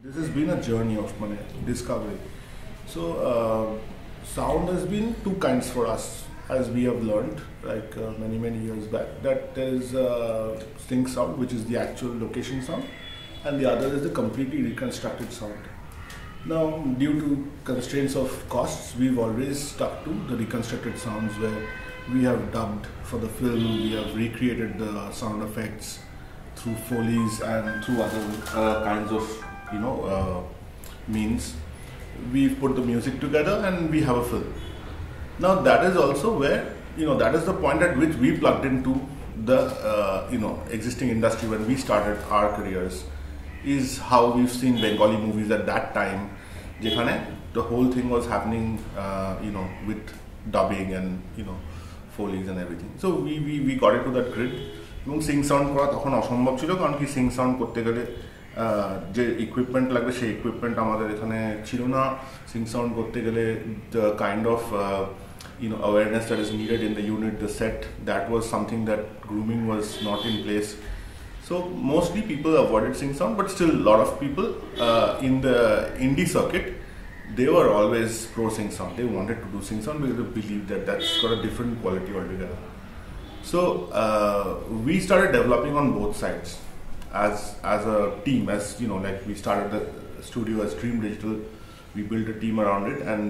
This has been a journey of discovery. So, sound has been two kinds for us, as we have learned, like many years back. That there is sync sound, which is the actual location sound, and the other is the completely reconstructed sound. Now, due to constraints of costs, we've always stuck to the reconstructed sounds where we have dubbed for the film, we have recreated the sound effects through Foley's and through other kinds of means. We've put the music together and we have a film. Now that is also where that is the point at which we plugged into the existing industry when we started our careers. Is how we've seen Bengali movies at that time, যেখানে the whole thing was happening, with dubbing and Foley's and everything. So we got into that grid. এবং Singh sound করা তখন অসম্ভব ছিল, কারণ কি Singh sound করতে গেলে যে ইকুইপমেন্ট লাগবে সেই ইকুইপমেন্ট আমাদের এখানে ছিল না। সিং সাউন্ড করতে গেলে the kind of awareness that is needed in the unit, the set, that was something that grooming was not in place. So mostly people avoided sync sound, but still a lot of people in the indie circuit, they were always pro sync sound. They wanted to do sync sound because they believed that that's got a different quality altogether. So we started developing on both sides as a team. As like we started the studio as Dream Digital, we built a team around it, and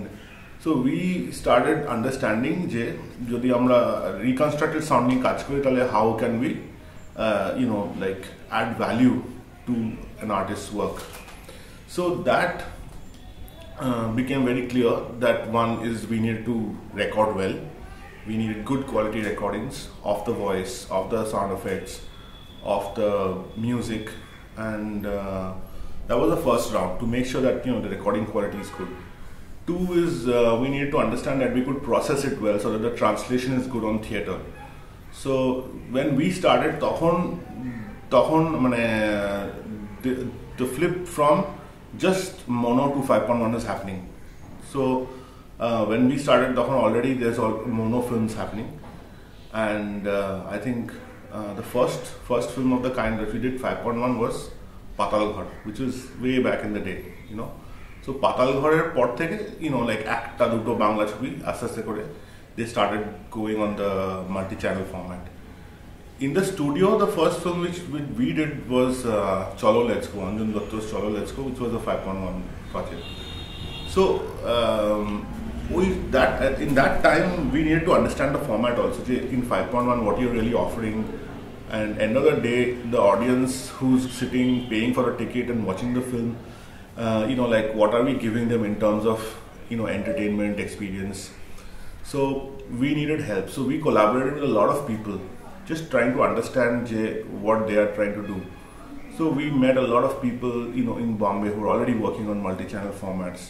so we started understanding যে যদি আমরা reconstructed sound নিয়ে কাজ করি তাহলে how can we like add value to an artist's work. So that became very clear that one is we needed to record well. We needed good quality recordings of the voice, of the sound effects, of the music, and that was the first round to make sure that the recording quality is good. Two is we needed to understand that we could process it well so that the translation is good on theatre. So when we started, তখন মানে the flip from just mono to 5.1 is happening. So when we started, already there's all mono films happening, and I think the first film of the kind that we did 5.1 was Patal Ghar, which was way back in the day, So Patal Gharer por theke, like একটা দুটো বাংলা ছবি আস্তে আস্তে করে they started going on the multi-channel format. In the studio, the first film which we did was Cholo Let's Go, Anjan Datta's Cholo Let's Go, which was a 5.1 project. So in that time we needed to understand the format also. In 5.1, what you're really offering, and end of the day, the audience who's sitting paying for a ticket and watching the film, like what are we giving them in terms of entertainment experience. So we needed help. So we collaborated with a lot of people, just trying to understand what they are trying to do. So we met a lot of people in Bombay who are already working on multi-channel formats.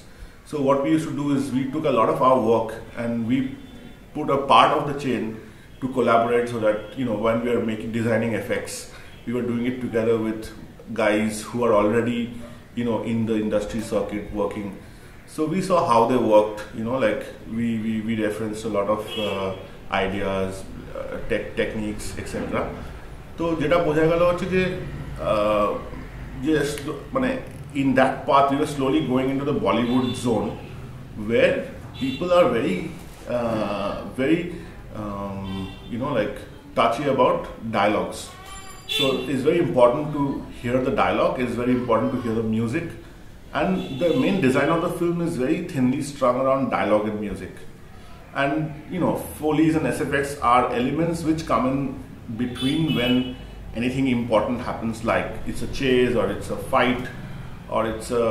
So what we used to do is we took a lot of our work and we put a part of the chain to collaborate, so that when we are designing effects, we were doing it together with guys who are already in the industry circuit working. So we saw how they worked, like we referenced a lot of ideas, techniques, etc. So যেটা বোঝা গেল হচ্ছে যে মানে in that path we were slowly going into the Bollywood zone, where people are very like touchy about dialogues. So it's very important to hear the dialogue, it's very important to hear the music, and the main design of the film is very thinly strung around dialogue and music. And Foley's and SFX are elements which come in between when anything important happens, like it's a chase or it's a fight or it's a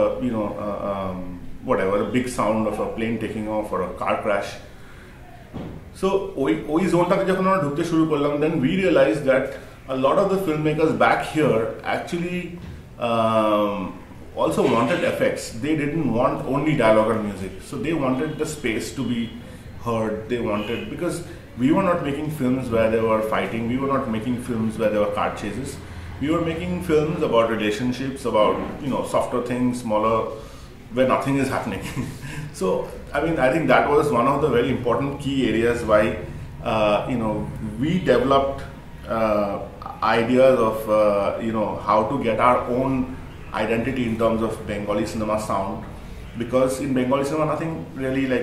whatever, a big sound of a plane taking off or a car crash. So ওই জোনটাকে যখন আমরা ঢুকতে শুরু করলাম, then we realized that a lot of the filmmakers back here actually also wanted effects. They didn't want only dialogue and music, so they wanted the space to be heard. They wanted, because we were not making films where they were fighting, we were not making films where there were car chases. We were making films about relationships, about softer things, smaller, where nothing is happening. So I think that was one of the very important key areas why we developed ideas of how to get our own identity in terms of Bengali cinema sound, because in Bengali cinema nothing really like,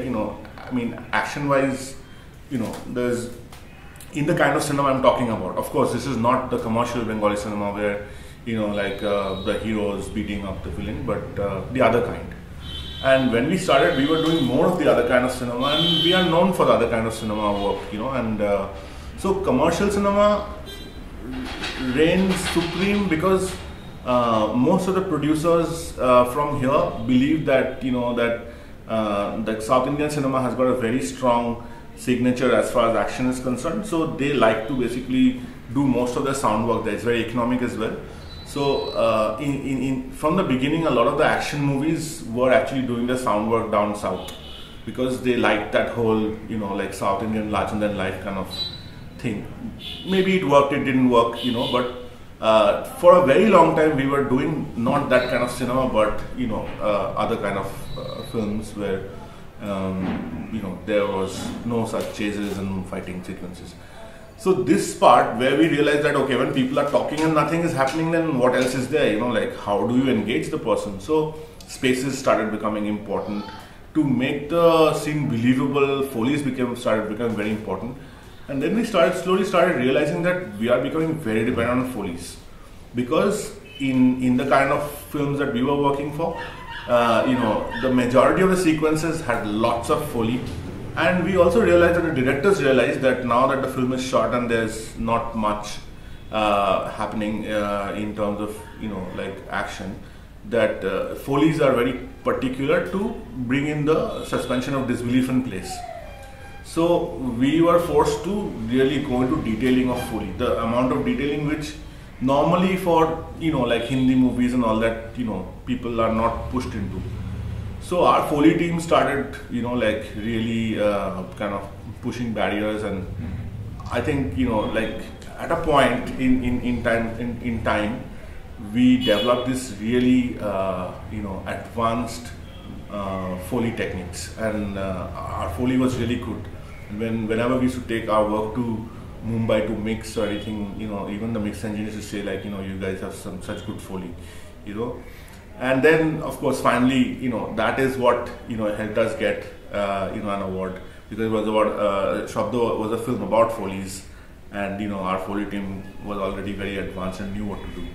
I mean, action wise, there's, in the kind of cinema I'm talking about, of course this is not the commercial Bengali cinema where the heroes beating up the villain, but the other kind. And when we started, we were doing more of the other kind of cinema, and we are known for the other kind of cinema work, and so commercial cinema reigns supreme because most of the producers from here believe that that South Indian cinema has got a very strong signature as far as action is concerned. So they like to basically do most of their sound work there. It's very economic as well. So from the beginning, a lot of the action movies were actually doing the sound work down south because they liked that whole like South Indian larger than life kind of thing. Maybe it worked, it didn't work, but for a very long time we were doing not that kind of cinema, but other kind of films where there was no such chases and fighting sequences. So this part where we realized that okay, when people are talking and nothing is happening, then what else is there? Like how do you engage the person? So spaces started becoming important to make the scene believable. Foley's started becoming very important, and then we slowly started realizing that we are becoming very dependent on Foleys, because in the kind of films that we were working for, the majority of the sequences had lots of Foley. And we also realized that the directors realized that now that the film is shot and there's not much happening in terms of like action, that Foleys are very particular to bring in the suspension of disbelief in place. So we were forced to really go into detailing of Foley, the amount of detailing which normally for like Hindi movies and all that people are not pushed into. So our Foley team started, like really kind of pushing barriers, and I think like at a point in time, we developed this really advanced Foley techniques, and our Foley was really good. Whenever we used to take our work to Mumbai to mix or anything, even the mix engineers used to say like, you guys have such good Foley, And then, of course, finally, that is what helped us get an award, because it was about Shabdo was a film about Foleys, and our Foley team was already very advanced and knew what to do.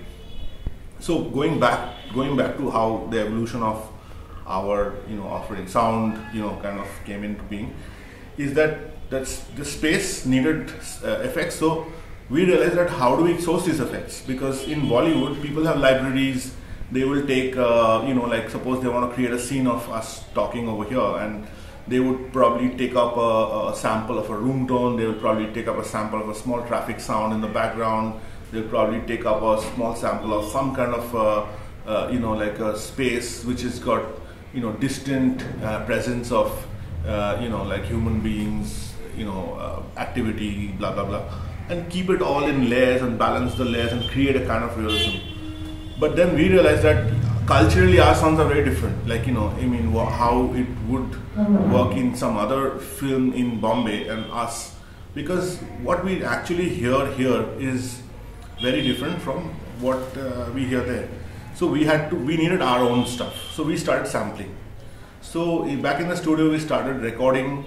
So going back to how the evolution of our offering sound kind of came into being, is that the space needed effects. So we realized that how do we source these effects, because in Bollywood people have libraries. They will take, like suppose they want to create a scene of us talking over here, and they would probably take up a sample of a room tone, they will probably take up a sample of a small traffic sound in the background, they'll probably take up a small sample of some kind of, like a space which has got, distant presence of, like human beings, activity, blah, blah, blah, and keep it all in layers and balance the layers and create a kind of realism. But then we realized that culturally our sounds are very different. Like, how it would work in some other film in Bombay and us. Because what we actually hear here is very different from what we hear there. So we needed our own stuff. So we started sampling. So back in the studio, we started recording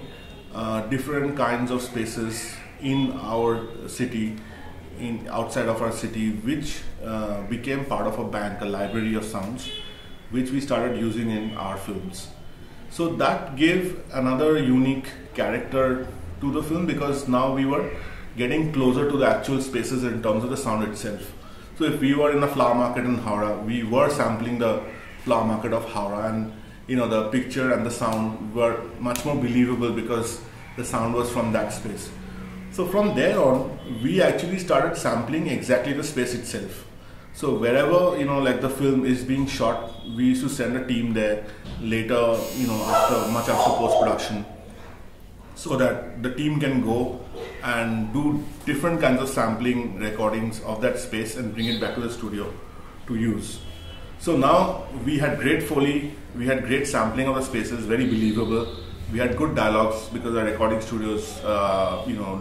different kinds of spaces in our city, outside of our city, which became part of a bank, a library of sounds, which we started using in our films. So that gave another unique character to the film, because now we were getting closer to the actual spaces in terms of the sound itself. So if we were in a flower market in Howrah, we were sampling the flower market of Howrah, and the picture and the sound were much more believable because the sound was from that space. So from there on, we actually started sampling exactly the space itself. So wherever, like the film is being shot, we used to send a team there later, much after post-production, so that the team can go and do different kinds of sampling recordings of that space and bring it back to the studio to use. So now we had great Foley, we had great sampling of the spaces, very believable. We had good dialogues because our recording studios,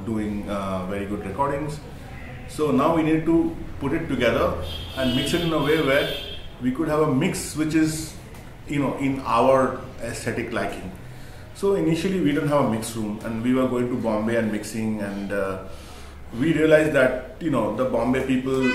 doing very good recordings. So now we need to put it together and mix it in a way where we could have a mix which is, in our aesthetic liking. So initially we didn't have a mix room, and we were going to Bombay and mixing, and we realized that the Bombay people,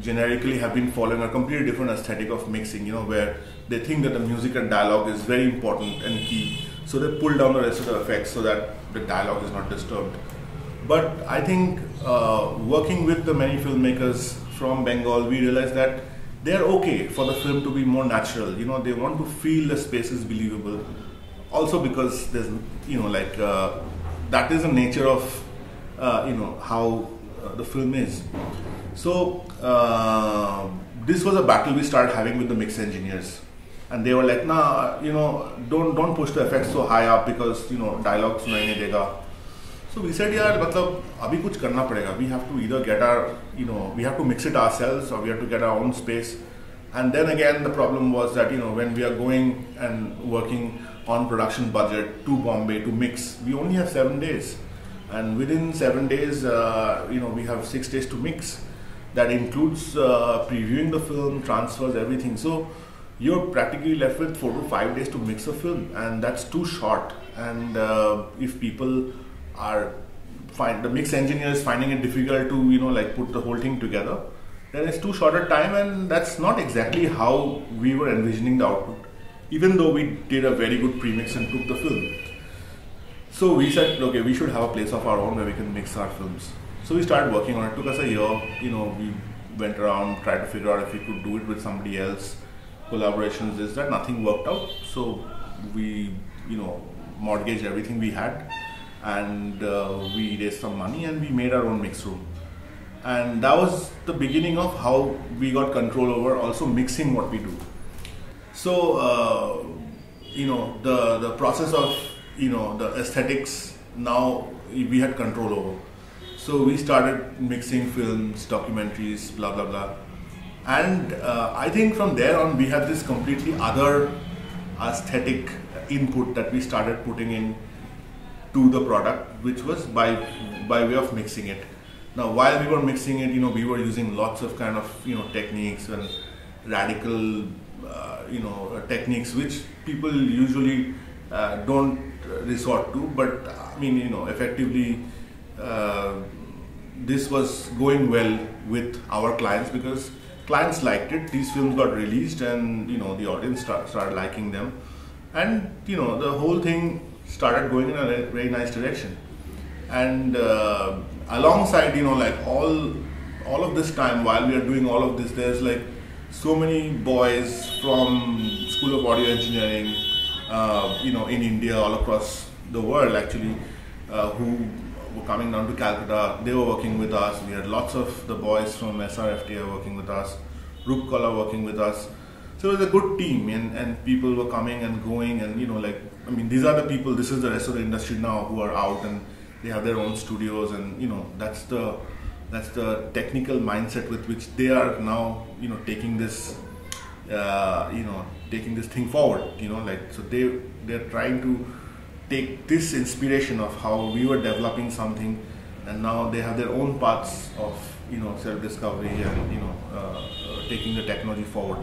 generically have been following a completely different aesthetic of mixing, where they think that the music and dialogue is very important and key. So they pull down the rest of the effects so that the dialogue is not disturbed. But I think working with the many filmmakers from Bengal, we realized that they're okay for the film to be more natural. They want to feel the space is believable. Also because there's, that is the nature of, how the film is. So this was a battle we started having with the mix engineers, and they were like, "Nah, don't push the effects so high up because dialogue सुनाई नहीं देगा." So we said, "यार, मतलब अभी कुछ करना पड़ेगा. We have to either get our, we have to mix it ourselves, or we have to get our own space." And then again, the problem was that when we are going and working on production budget to Bombay to mix, we only have 7 days, and within 7 days, we have 6 days to mix. That includes previewing the film, transfers, everything. So you're practically left with 4 to 5 days to mix a film, and that's too short. And if people the mix engineers finding it difficult to put the whole thing together, then it's too short a time, and that's not exactly how we were envisioning the output, even though we did a very good premix and took the film. So we said, okay, we should have a place of our own where we can mix our films. So we started working on it. It took us a year. We went around, tried to figure out if we could do it with somebody else. Collaborations, this, that, nothing worked out. So we, mortgaged everything we had, and we raised some money, and we made our own mix room. And that was the beginning of how we got control over also mixing what we do. So, the process of, the aesthetics, now we had control over. So we started mixing films, documentaries, blah, blah, blah. And I think from there on, we had this completely other aesthetic input that we started putting in to the product, which was by way of mixing it. Now, while we were mixing it, we were using lots of kind of, techniques and radical, techniques which people usually don't resort to. But effectively, this was going well with our clients because clients liked it. These films got released, and the audience started liking them, and the whole thing started going in a very nice direction. And alongside, all of this time while we are doing all of this, there's so many boys from School of Audio Engineering, in India, all across the world actually, who were coming down to Calcutta. They were working with us. We had lots of the boys from SRFTA working with us, Rupkala working with us. So it was a good team, and people were coming and going, and these are the people, this is the rest of the industry now who are out, and they have their own studios, and that's the technical mindset with which they are now taking this taking this thing forward. So they're trying to take this inspiration of how we were developing something, and now they have their own paths of self-discovery and taking the technology forward.